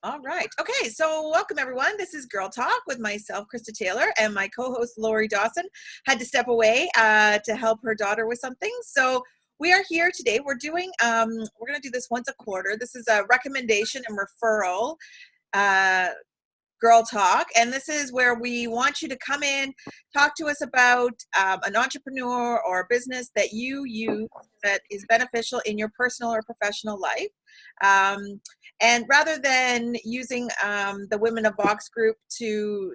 All right. Okay. So, welcome everyone. This is Girl Talk with myself, Krista Taylor, and my co-host Lori Dawson had to step away to help her daughter with something. So, we are here today. We're going to do this once a quarter. This is a recommendation and referral uh, Girl Talk, and this is where we want you to come in, talk to us about an entrepreneur or a business that you use that is beneficial in your personal or professional life. And rather than using the Women of Vox group to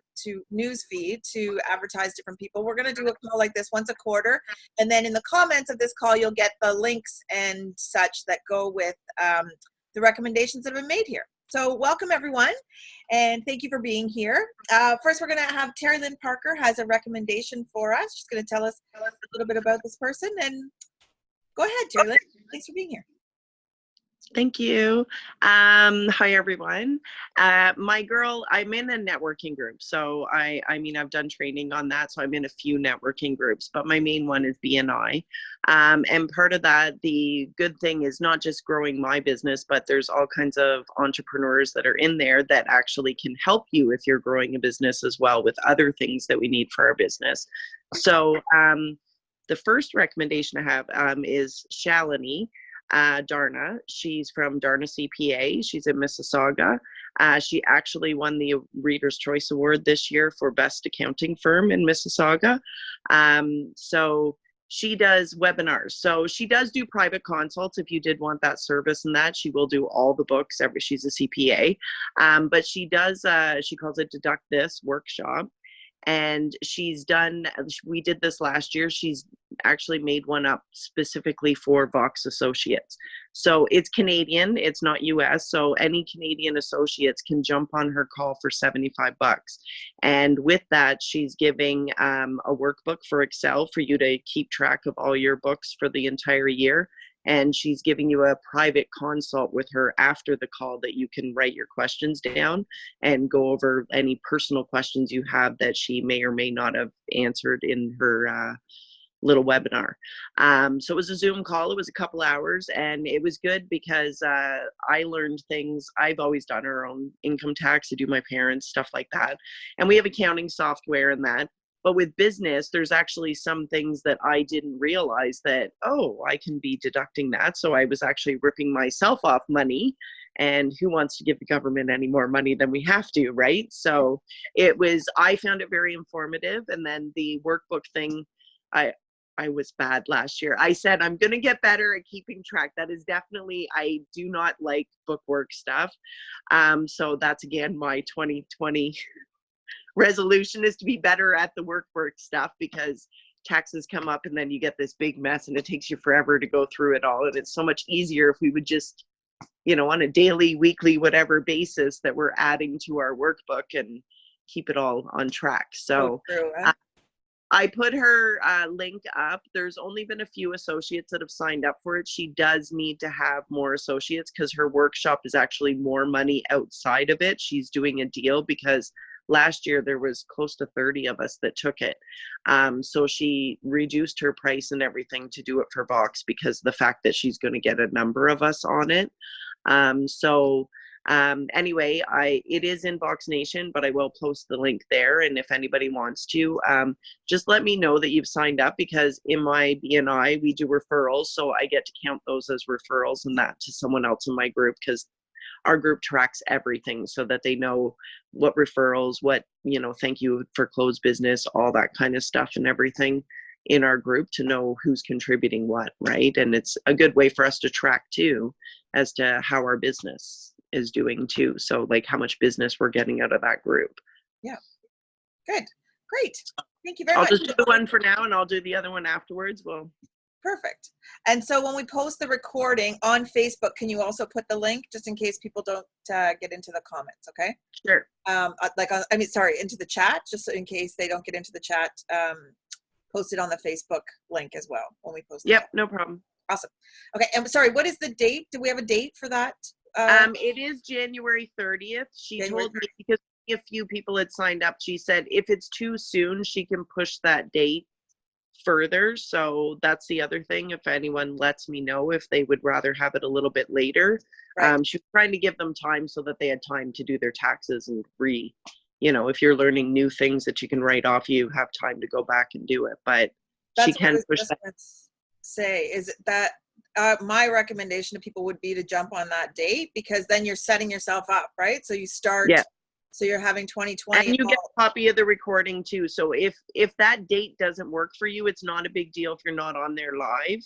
newsfeed to advertise different people, we're going to do a call like this once a quarter, and then in the comments of this call, you'll get the links and such that go with the recommendations that have been made here. So welcome everyone, and thank you for being here. First, we're going to have Terry Lynn Parker has a recommendation for us. She's going to tell us a little bit about this person, and go ahead, Terry Lynn. Thanks for being here. Thank you. Hi, everyone. I'm in a networking group. So I mean, I've done training on that. So I'm in a few networking groups, but my main one is BNI. And part of that, the good thing is not just growing my business, but there's all kinds of entrepreneurs that are in there that actually can help you if you're growing a business as well with other things that we need for our business. So the first recommendation I have is Shalini. Darna. She's from Darna CPA. She's in Mississauga. She actually won the Reader's Choice Award this year for Best Accounting Firm in Mississauga. So she does webinars. So she does do private consults if you did want that service and that. She will do all the books. She's a CPA. But she does, she calls it Deduct This workshop. And we did this last year. She's actually made one up specifically for Vox associates. So it's Canadian, it's not US. So any Canadian associates can jump on her call for $75. And with that, she's giving a workbook for Excel for you to keep track of all your books for the entire year. And she's giving you a private consult with her after the call that you can write your questions down and go over any personal questions you have that she may or may not have answered in her little webinar. So it was a Zoom call. It was a couple hours, and it was good because I learned things. I've always done our own income tax. I do my parents, stuff like that. And we have accounting software and that. But with business, there's actually some things that I didn't realize that, oh, I can be deducting that. So I was actually ripping myself off money. And who wants to give the government any more money than we have to, right? So I found it very informative. And then the workbook thing, I was bad last year. I said, I'm going to get better at keeping track. That is definitely, I do not like bookwork stuff. So that's, again, my 2020 resolution is to be better at the workbook stuff, because taxes come up and then you get this big mess and it takes you forever to go through it all. And it's so much easier if we would just, on a daily, weekly, whatever basis that we're adding to our workbook and keep it all on track. So true, huh? I put her link up. There's only been a few associates that have signed up for it. She does need to have more associates because her workshop is actually more money outside of it. She's doing a deal because last year there was close to 30 of us that took it. So she reduced her price and everything to do it for Vox because of the fact that she's going to get a number of us on it. Anyway, it is in Vox Nation, but I will post the link there. And if anybody wants to, just let me know that you've signed up, because in my BNI, we do referrals. So I get to count those as referrals and that to someone else in my group, because our group tracks everything so that they know what referrals, what, thank you for closed business, all that kind of stuff and everything in our group to know who's contributing what, right? And it's a good way for us to track too as to how our business is doing too. So like how much business we're getting out of that group. Yeah. Good. Great. Thank you very much. I'll just do the one for now and I'll do the other one afterwards. Well, perfect. And so when we post the recording on Facebook, can you also put the link just in case people don't get into the comments? Okay. Sure. Into the chat, just in case they don't get into the chat, post it on the Facebook link as well when we post it. Yep. No problem. Awesome. Okay. And sorry, what is the date? Do we have a date for that? It is January 30th. She told me, because a few people had signed up, she said if it's too soon, she can push that date further. So that's the other thing. If anyone lets me know if they would rather have it a little bit later, Right. she was trying to give them time so that they had time to do their taxes and if you're learning new things that you can write off, you have time to go back and do it. But she That's what I can was push just that. going to say, is that my recommendation to people would be to jump on that date, because then you're setting yourself up, right? So you start, Yeah. so you're having 2020. And you get a copy of the recording too. So if that date doesn't work for you, it's not a big deal if you're not on there live.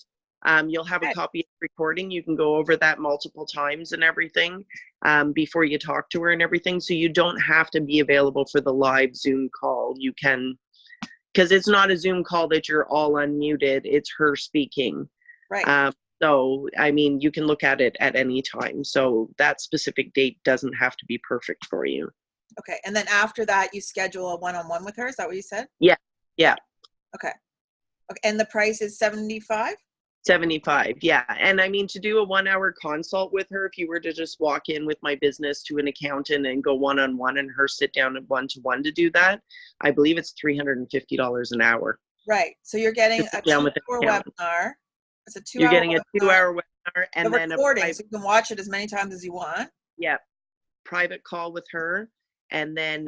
You'll have a copy of the recording. You can go over that multiple times and everything before you talk to her and everything. So you don't have to be available for the live Zoom call. You can, because it's not a Zoom call that you're all unmuted. It's her speaking. Right. So, I mean, you can look at it at any time. So that specific date doesn't have to be perfect for you. Okay. And then after that, you schedule a one-on-one with her. Is that what you said? Yeah. Yeah. Okay. Okay. And the price is $75? 75. Yeah. And I mean, to do a 1 hour consult with her, if you were to just walk in with my business to an accountant and go one-on-one and her sit down and one-to-one to do that, I believe it's $350 an hour. Right. So you're getting a 2-hour webinar. It's a 2-hour You're getting webinar. a 2-hour webinar and the then recording, so you can watch it as many times as you want. Yeah. Private call with her, and then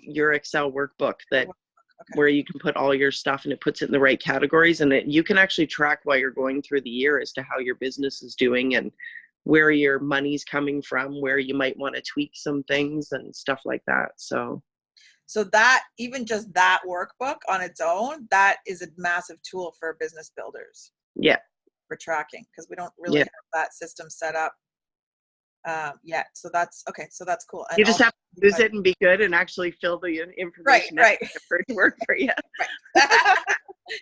your Excel workbook that where you can put all your stuff and it puts it in the right categories, and you can actually track while you're going through the year as to how your business is doing and where your money's coming from, where you might want to tweak some things and stuff like that. So that, even just that workbook on its own, that is a massive tool for business builders. Yeah. For tracking, because we don't really have that system set up yet. So that's okay. So that's cool. And you just have to use it and be good and actually fill the information right for it to work for you. Right.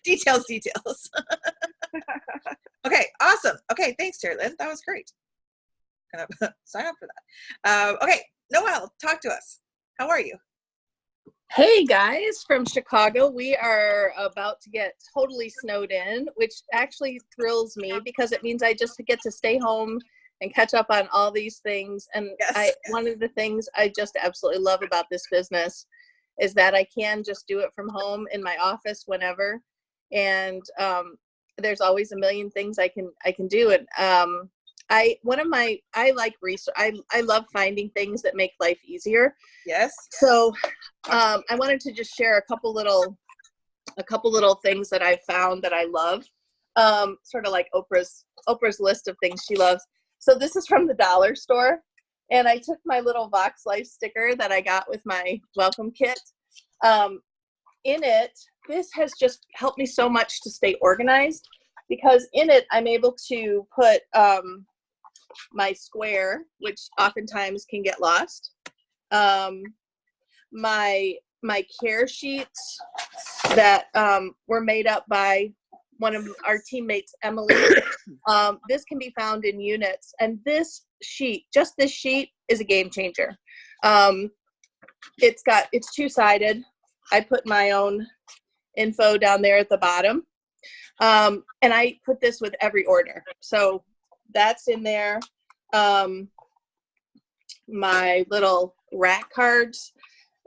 details. Okay, awesome. Okay, thanks, Terry Lynn. That was great. Gonna sign up for that. Okay, Noelle, talk to us. How are you? Hey guys, from Chicago. We are about to get totally snowed in, which actually thrills me because it means I just get to stay home and catch up on all these things. And one of the things I just absolutely love about this business is that I can just do it from home in my office whenever. And there's always a million things I can do. And I like research. I love finding things that make life easier. Yes. So I wanted to just share a couple little things that I found that I love. Sort of like Oprah's list of things she loves. So this is from the dollar store, and I took my little VoxxLife sticker that I got with my welcome kit. In it, this has just helped me so much to stay organized, because in it I'm able to put my square, which oftentimes can get lost, my care sheets that were made up by one of our teammates, Emily. This can be found in units, and this sheet is a game changer. It's two-sided. I put my own info down there at the bottom, and I put this with every order. So that's in there. My little rack cards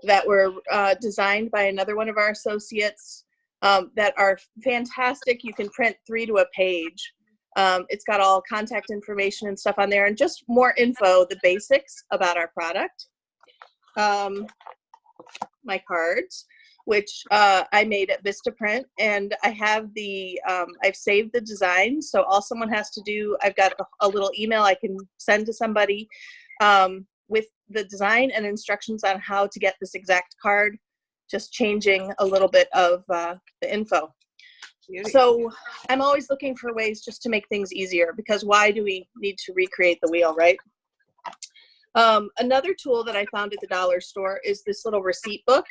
that were designed by another one of our associates that are fantastic. You can print 3 to a page. It's got all contact information and stuff on there, and just more info, the basics about our product. My cards, which I made at Vistaprint, and I have I've saved the design. So all someone has to do, I've got a little email I can send to somebody with the design and instructions on how to get this exact card, just changing a little bit of the info. So I'm always looking for ways just to make things easier, because why do we need to recreate the wheel, right? Another tool that I found at the dollar store is this little receipt book.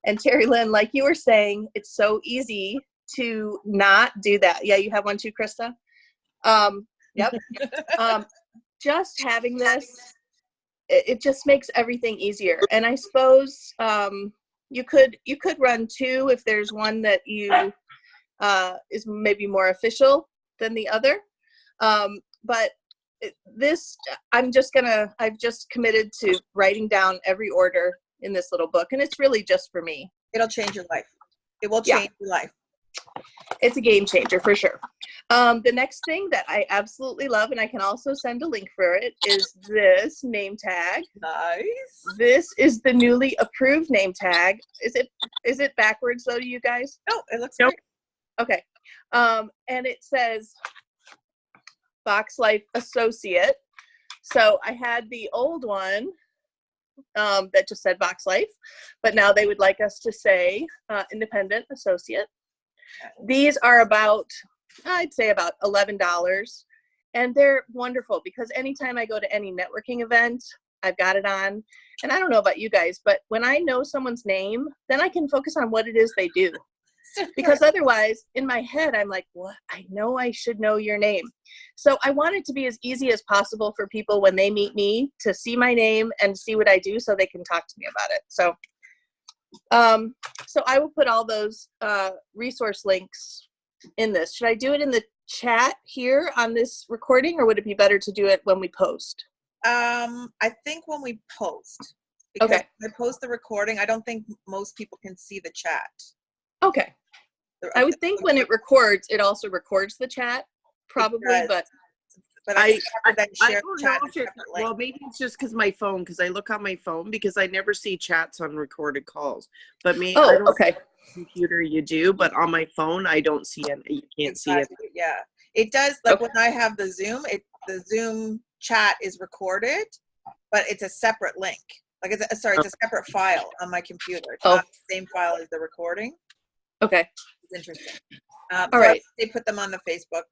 And Terry Lynn, like you were saying, it's so easy to not do that. Yeah, you have one too, Krista? Yep. Just having this, it just makes everything easier. And I suppose you could run 2 if there's one that you is maybe more official than the other. But this, I've just committed to writing down every order in this little book, and it's really just for me. It'll change your life. It will change your life. It's a game changer for sure. The next thing that I absolutely love, and I can also send a link for it, is this name tag. Nice. This is the newly approved name tag. Is it backwards though to you guys? No, it looks Nope. great. Okay. And it says VoxxLife Associate. So I had the old one that just said VoxxLife, but now they would like us to say Independent Associate. These are about, I'd say about $11, and they're wonderful because anytime I go to any networking event, I've got it on. And I don't know about you guys, but when I know someone's name, then I can focus on what it is they do. Because otherwise, in my head, I'm like, what? I know I should know your name. So I want it to be as easy as possible for people when they meet me to see my name and see what I do so they can talk to me about it. So so I will put all those resource links in this. Should I do it in the chat here on this recording, or would it be better to do it when we post? I think when we post. Because Okay. when I post the recording, I don't think most people can see the chat. Okay. I would think when it records, it also records the chat, probably, but I then I share don't the know chat if it, well, maybe it's just because my phone, because I look on my phone because I never see chats on recorded calls. But me, I don't okay. computer you do, but on my phone I don't see it. You can't see it. Yeah, it does. Like when I have the Zoom, the Zoom chat is recorded, but it's a separate link. Like it's a separate file on my computer. It's not the same file as the recording. Okay. It's interesting. All right. They put them on the Facebook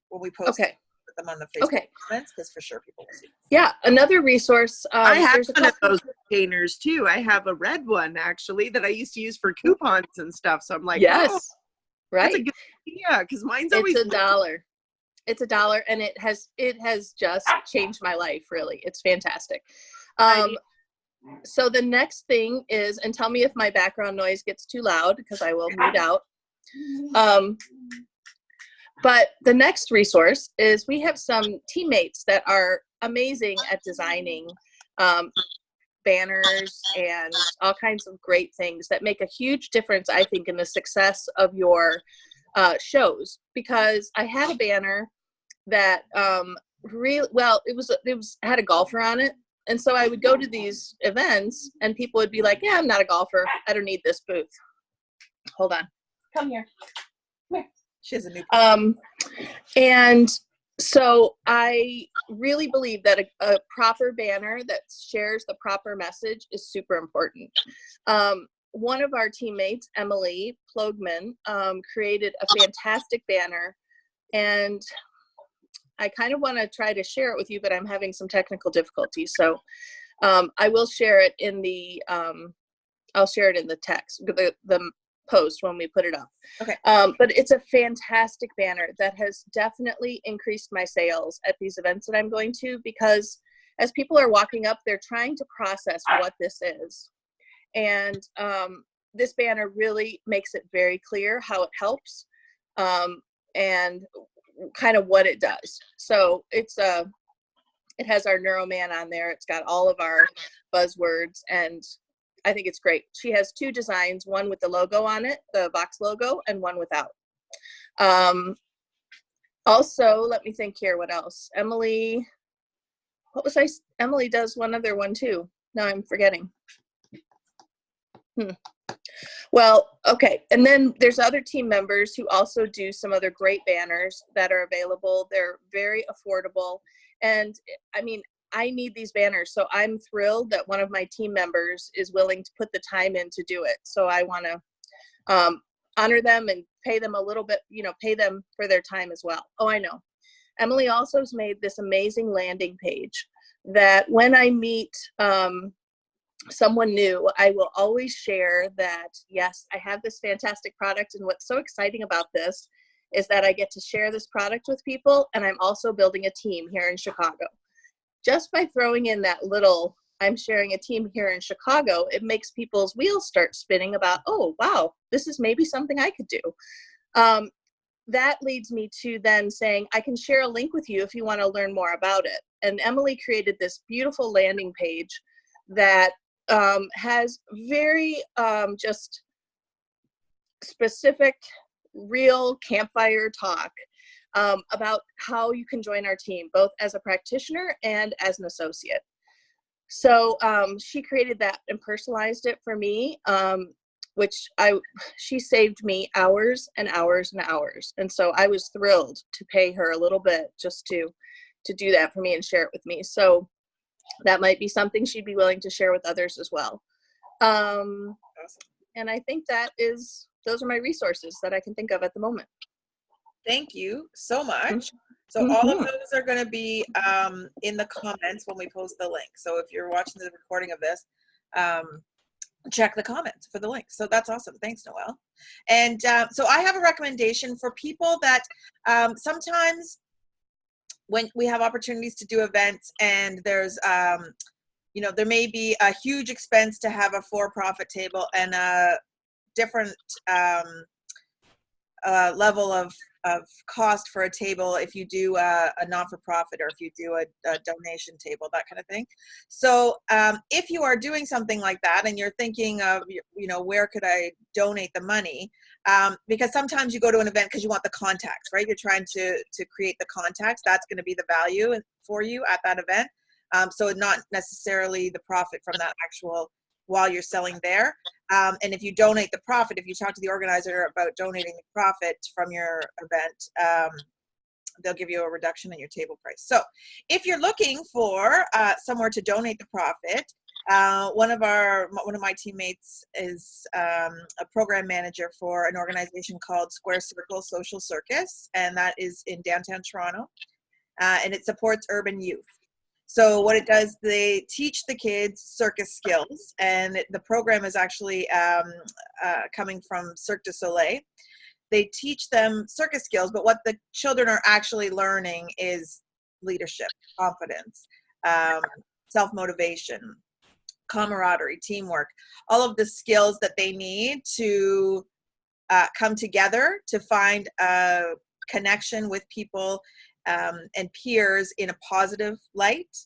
when we post. Okay. Put them on the Facebook comments because for sure people will see. Yeah, another resource. I have one of those containers too. I have a red one actually that I used to use for coupons and stuff. So I'm like, yes, oh, right. That's a good idea because mine's always $1. It's $1, and it has just changed my life. Really, it's fantastic. So the next thing is, and tell me if my background noise gets too loud because I will mute out. But the next resource is we have some teammates that are amazing at designing banners and all kinds of great things that make a huge difference, I think, in the success of your shows. Because I had a banner that really, well, it had a golfer on it. And so I would go to these events and people would be like, yeah, I'm not a golfer. I don't need this booth. Hold on. Come here. Come here. She has a new and so I really believe that a proper banner that shares the proper message is super important. One of our teammates, Emily Plogman, created a fantastic banner, and I kind of want to try to share it with you, but I'm having some technical difficulties. So I will share it in the I'll share it in the text, the post when we put it up. Okay. But it's a fantastic banner that has definitely increased my sales at these events that I'm going to, because as people are walking up, they're trying to process what this is. And this banner really makes it very clear how it helps and kind of what it does. So it has our Neuroman on there. It's got all of our buzzwords, and I think it's great. She has two designs, one with the logo on it, the Vox logo, and one without. Also, let me think here, what else? Emily does one other one too. Now I'm forgetting. Well, okay. And then there's other team members who also do some other great banners that are available. They're very affordable. And I mean, I need these banners. So I'm thrilled that one of my team members is willing to put the time in to do it. So I want to honor them and pay them a little bit, pay them for their time as well. Oh, I know. Emily also has made this amazing landing page that when I meet someone new, I will always share that, yes, I have this fantastic product. And what's so exciting about this is that I get to share this product with people. And I'm also building a team here in Chicago. Just by throwing in that little, I'm sharing a team here in Chicago, it makes people's wheels start spinning about, oh, wow, this is maybe something I could do. That leads me to then saying, I can share a link with you if you want to learn more about it. And Emily created this beautiful landing page that has very just specific real campfire talk about how you can join our team, both as a practitioner and as an associate. So she created that and personalized it for me, she saved me hours and hours and hours. And so I was thrilled to pay her a little bit just to do that for me and share it with me. So that might be something she'd be willing to share with others as well. Awesome. And I think those are my resources that I can think of at the moment. Thank you so much. So all of those are going to be in the comments when we post the link. So if you're watching the recording of this, check the comments for the link. So that's awesome. Thanks, Noelle. And so I have a recommendation for people that sometimes when we have opportunities to do events and there's, there may be a huge expense to have a for-profit table and a different level of cost for a table if you do a non-for-profit or if you do a donation table, that kind of thing. So if you are doing something like that and you're thinking of, where could I donate the money? Because sometimes you go to an event because you want the contacts, right? You're trying to create the contacts. That's going to be the value for you at that event. So not necessarily the profit from that actual while you're selling there. And if you donate the profit, if you talk to the organizer about donating the profit from your event, they'll give you a reduction in your table price. So if you're looking for somewhere to donate the profit, one of my teammates is a program manager for an organization called Square Circle Social Circus, and that is in downtown Toronto, and it supports urban youth. So what it does, they teach the kids circus skills, and the program is actually coming from Cirque du Soleil. They teach them circus skills, but what the children are actually learning is leadership, confidence, self-motivation, camaraderie, teamwork, all of the skills that they need to come together to find a connection with people and peers in a positive light,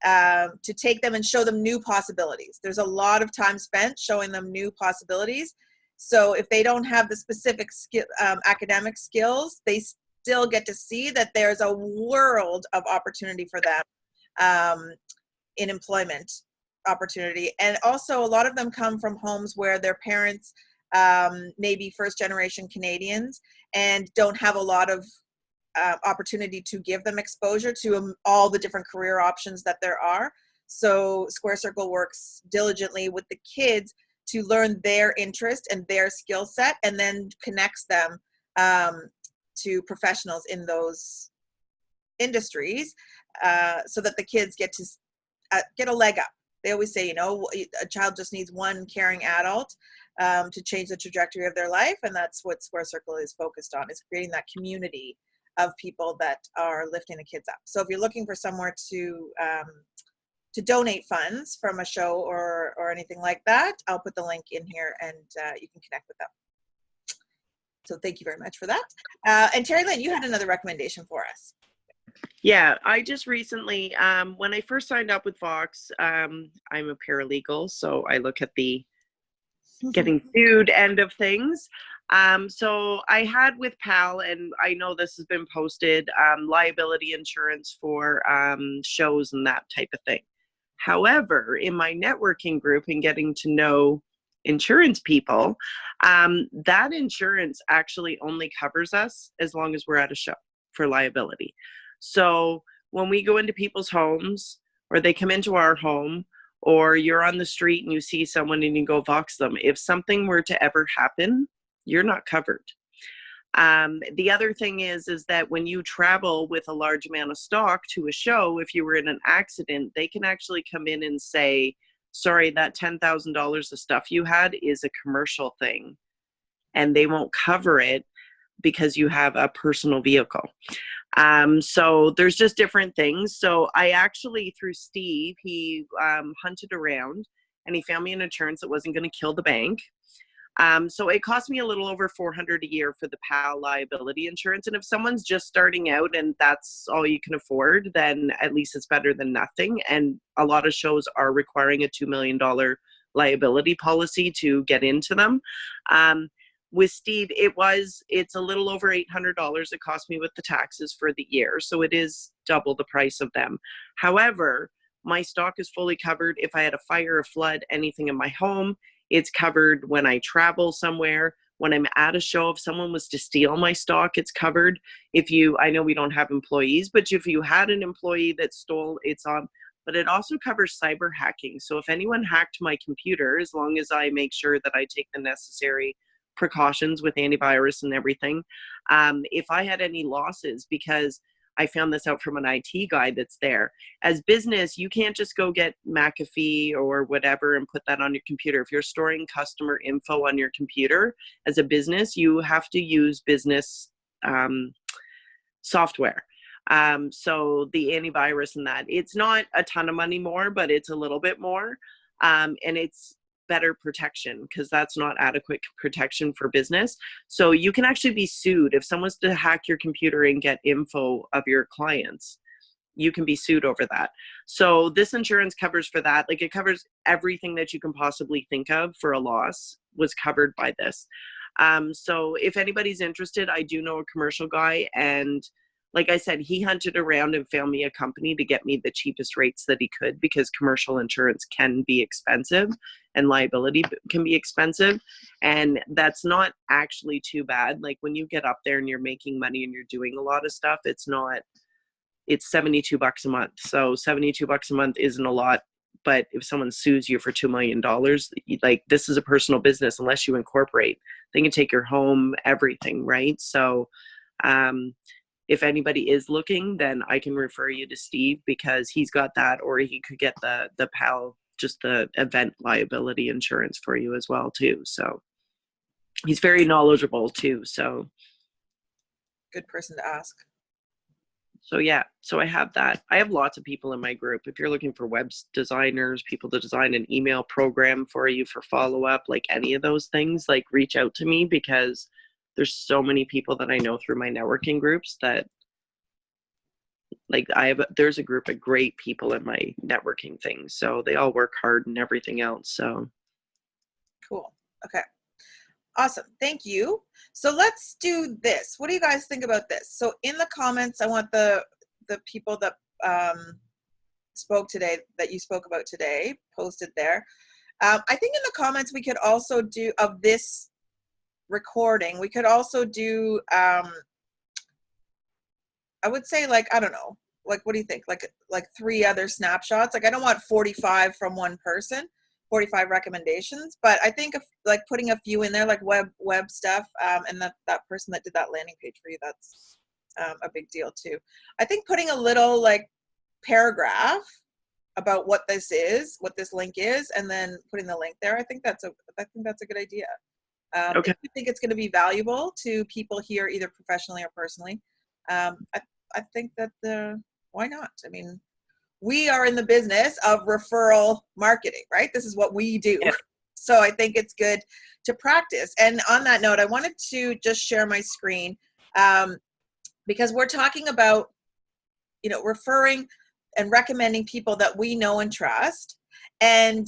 to take them and show them new possibilities. There's a lot of time spent showing them new possibilities. So if they don't have the specific academic skills, they still get to see that there's a world of opportunity for them in employment opportunity. And also a lot of them come from homes where their parents may be first-generation Canadians and don't have a lot of opportunity to give them exposure to all the different career options that there are. So Square Circle works diligently with the kids to learn their interest and their skill set, and then connects them to professionals in those industries, so that the kids get to get a leg up. They always say, a child just needs one caring adult to change the trajectory of their life, and that's what Square Circle is focused on, is creating that community of people that are lifting the kids up. So if you're looking for somewhere to donate funds from a show or anything like that, I'll put the link in here and you can connect with them. So thank you very much for that. And Terry Lynn, you had another recommendation for us. Yeah, I just recently, when I first signed up with Vox, I'm a paralegal, so I look at the getting sued end of things. So I had with PAL, and I know this has been posted, liability insurance for shows and that type of thing. However, in my networking group and getting to know insurance people, that insurance actually only covers us as long as we're at a show for liability. So when we go into people's homes, or they come into our home, or you're on the street and you see someone and you go Vox them, if something were to ever happen, you're not covered. The other thing is that when you travel with a large amount of stock to a show, if you were in an accident, they can actually come in and say, sorry, that $10,000 of stuff you had is a commercial thing, and they won't cover it because you have a personal vehicle. So there's just different things. So I actually, through Steve, he hunted around and he found me an insurance that wasn't going to kill the bank. So it cost me a little over $400 a year for the PAL liability insurance. And if someone's just starting out and that's all you can afford, then at least it's better than nothing. And a lot of shows are requiring a $2 million liability policy to get into them. with Steve, it's a little over $800 it cost me with the taxes for the year. So it is double the price of them. However, my stock is fully covered. If I had a fire, a flood, anything in my home, it's covered. When I travel somewhere, when I'm at a show, if someone was to steal my stock, it's covered. I know we don't have employees, but if you had an employee that stole, it's on. But it also covers cyber hacking. So if anyone hacked my computer, as long as I make sure that I take the necessary precautions with antivirus and everything, if I had any losses, because I found this out from an IT guy that's there. As business, you can't just go get McAfee or whatever and put that on your computer. If you're storing customer info on your computer as a business, you have to use business software. So the antivirus and that, it's not a ton of money more, but it's a little bit more. And it's better protection, because that's not adequate protection for business. So you can actually be sued if someone's to hack your computer and get info of your clients. You can be sued over that. So this insurance covers for that. Like, it covers everything that you can possibly think of for a loss was covered by this. So if anybody's interested, I do know a commercial guy, and like I said, he hunted around and found me a company to get me the cheapest rates that he could, because commercial insurance can be expensive and liability can be expensive. And that's not actually too bad. Like, when you get up there and you're making money and you're doing a lot of stuff, it's $72 a month. So $72 a month isn't a lot. But if someone sues you for $2 million, like, this is a personal business, unless you incorporate, they can take your home, everything, right? So, if anybody is looking, then I can refer you to Steve, because he's got that, or he could get the PAL, just the event liability insurance for you as well too. So he's very knowledgeable too. So Good person to ask. So yeah, so I have that. I have lots of people in my group. If you're looking for web designers, people to design an email program for you for follow-up, like any of those things, like, reach out to me, because there's so many people that I know through my networking groups that, like, there's a group of great people in my networking things. So they all work hard and everything else. So cool. Okay. Awesome. Thank you. So let's do this. What do you guys think about this? So in the comments, I want the people that spoke today, that you spoke about today, posted there. I think in the comments we could also do, of this recording, we could also do, I would say, like, I don't know, like, what do you think? Like 3 other snapshots. Like, I don't want 45 from one person, 45 recommendations, but I think if, like, putting a few in there, like web stuff, and that person that did that landing page for you, that's a big deal too. I think putting a little, like, paragraph about what this is, what this link is, and then putting the link there, I think that's a good idea. okay. If you think it's going to be valuable to people here, either professionally or personally, I think that why not? I mean, we are in the business of referral marketing, right? This is what we do. Yeah. So I think it's good to practice. And on that note, I wanted to just share my screen, because we're talking about, referring and recommending people that we know and trust. And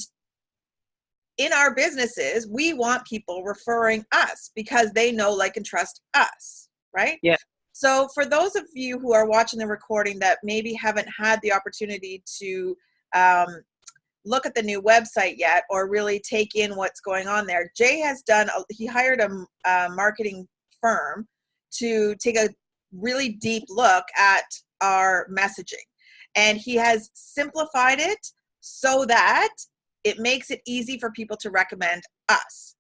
in our businesses, we want people referring us because they know, like, and trust us, right? Yeah. So for those of you who are watching the recording that maybe haven't had the opportunity to look at the new website yet, or really take in what's going on there, Jay has he hired a marketing firm to take a really deep look at our messaging. And he has simplified it so that it makes it easy for people to recommend us.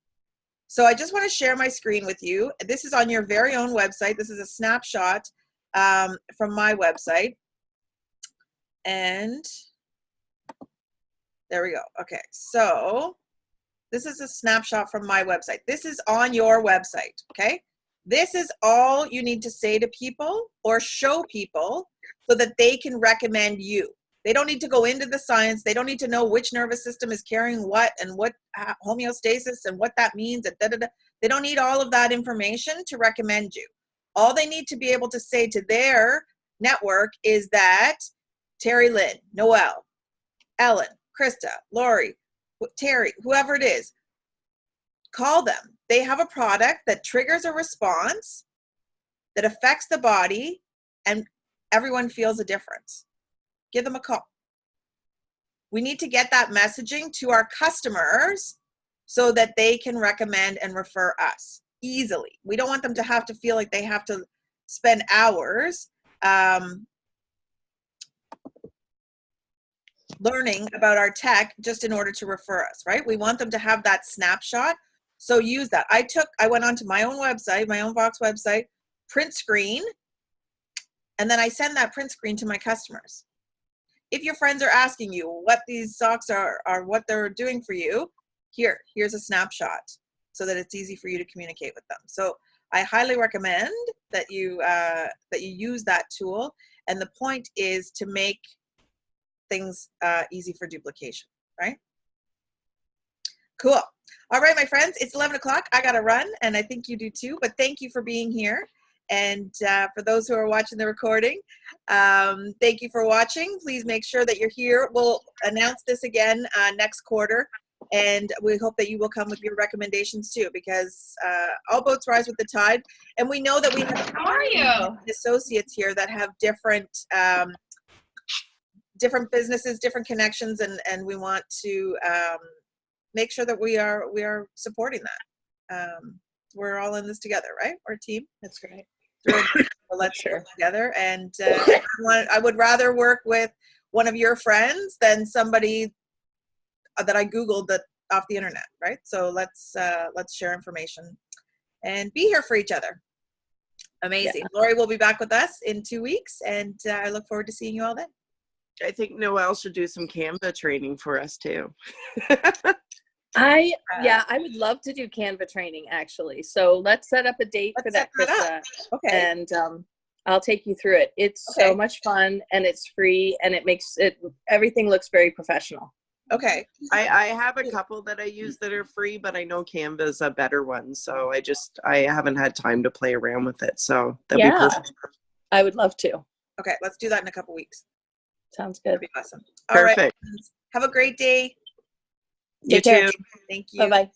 So I just want to share my screen with you. This is on your very own website. This is a snapshot from my website. And there we go. Okay, so this is a snapshot from my website. This is on your website, okay? This is all you need to say to people or show people so that they can recommend you. They don't need to go into the science. They don't need to know which nervous system is carrying what and what homeostasis and what that means. They don't need all of that information to recommend you. All they need to be able to say to their network is that Terry Lynn, Noelle, Ellen, Krista, Lori, Terry, whoever it is, call them. They have a product that triggers a response that affects the body, and everyone feels a difference. Give them a call. We need to get that messaging to our customers so that they can recommend and refer us easily. We don't want them to have to feel like they have to spend hours learning about our tech just in order to refer us, right? We want them to have that snapshot. So use that. I went onto my own website, my own Vox website, print screen, and then I send that print screen to my customers. If your friends are asking you what these socks are what they're doing for you, here's a snapshot so that it's easy for you to communicate with them. So I highly recommend that you use that tool. And the point is to make things easy for duplication, right? Cool. All right, my friends, it's 11 o'clock. I got to run, and I think you do too, but thank you for being here. And for those who are watching the recording, thank you for watching. Please make sure that you're here. We'll announce this again next quarter, and we hope that you will come with your recommendations too, because all boats rise with the tide. And we know that we have associates here that have different different businesses, different connections, and we want to make sure that we are supporting that. We're all in this together, right? We're a team. That's right. So let's work together. And I would rather work with one of your friends than somebody that I Googled that off the internet, right? So let's share information and be here for each other. Amazing. Yeah. Lori will be back with us in 2 weeks, and I look forward to seeing you all then. I think Noelle should do some Canva training for us too. I would love to do Canva training actually. So let's set up a date for that, Krista. Okay. And I'll take you through it. It's so much fun, and it's free, and it makes everything looks very professional. Okay. I have a couple that I use that are free, but I know Canva is a better one. So I haven't had time to play around with it. So that'd be perfect. I would love to. Okay, let's do that in a couple weeks. Sounds good. That'd be awesome. Perfect. All right. Have a great day. You too. Thank you. Bye-bye.